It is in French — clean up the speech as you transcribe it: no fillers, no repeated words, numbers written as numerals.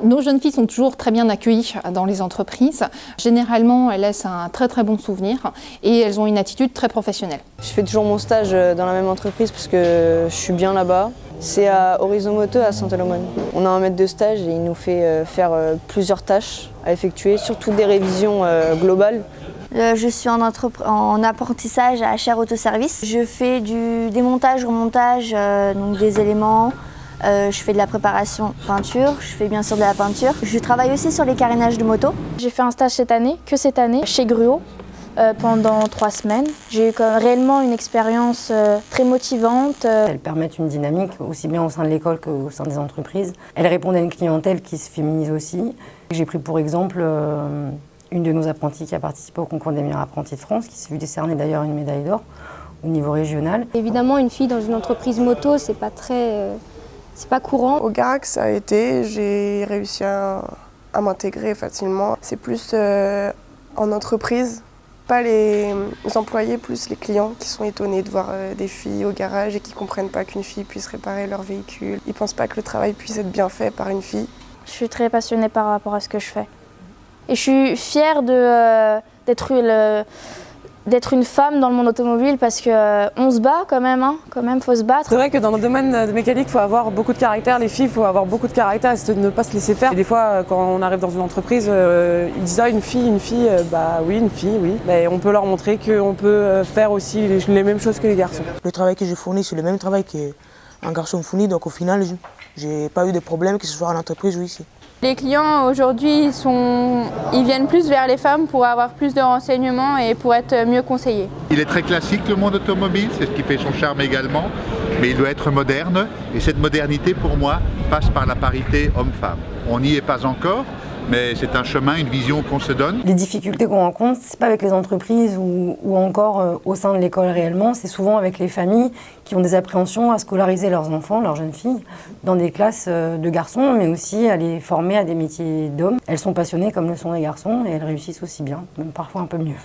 Nos jeunes filles sont toujours très bien accueillies dans les entreprises. Généralement, elles laissent un très très bon souvenir et elles ont une attitude très professionnelle. Je fais toujours mon stage dans la même entreprise parce que je suis bien là-bas. C'est à Horizon Moto à Saint-Élomone. On a un maître de stage et il nous fait faire plusieurs tâches à effectuer, surtout des révisions globales. Je suis en apprentissage à HR Autoservice. Je fais du démontage, remontage, donc des éléments. Je fais de la préparation peinture, je fais bien sûr de la peinture. Je travaille aussi sur les carénages de moto. J'ai fait un stage cette année, chez Gruau, pendant 3 semaines. J'ai eu réellement une expérience très motivante. Elles permettent une dynamique aussi bien au sein de l'école qu'au sein des entreprises. Elles répondent à une clientèle qui se féminise aussi. J'ai pris pour exemple une de nos apprentis qui a participé au concours des meilleurs apprentis de France, qui s'est vu décerner d'ailleurs une médaille d'or au niveau régional. Évidemment, une fille dans une entreprise moto, c'est pas courant. Au GARAC, ça a été, j'ai réussi à m'intégrer facilement. C'est plus en entreprise, pas les employés, plus les clients qui sont étonnés de voir des filles au garage et qui ne comprennent pas qu'une fille puisse réparer leur véhicule. Ils ne pensent pas que le travail puisse être bien fait par une fille. Je suis très passionnée par rapport à ce que je fais. Et je suis fière d'être une femme dans le monde automobile parce qu'on se bat quand même, faut se battre. C'est vrai que dans le domaine de mécanique, il faut avoir beaucoup de caractère. Les filles, il faut avoir beaucoup de caractère et ne pas se laisser faire. Et des fois, quand on arrive dans une entreprise, ils disent une fille, bah oui, une fille, oui. Mais on peut leur montrer qu'on peut faire aussi les mêmes choses que les garçons. Le travail que je fournis, c'est le même travail qu'un garçon me fournit, donc au final, j'ai pas eu de problème, que ce soit à l'entreprise ou ici. Les clients aujourd'hui, ils viennent plus vers les femmes pour avoir plus de renseignements et pour être mieux conseillés. Il est très classique le monde automobile, c'est ce qui fait son charme également, mais il doit être moderne et cette modernité pour moi passe par la parité homme-femme. On n'y est pas encore, mais c'est un chemin, une vision qu'on se donne. Les difficultés qu'on rencontre, c'est pas avec les entreprises ou encore au sein de l'école réellement, c'est souvent avec les familles qui ont des appréhensions à scolariser leurs enfants, leurs jeunes filles, dans des classes de garçons, mais aussi à les former à des métiers d'hommes. Elles sont passionnées comme le sont les garçons et elles réussissent aussi bien, même parfois un peu mieux.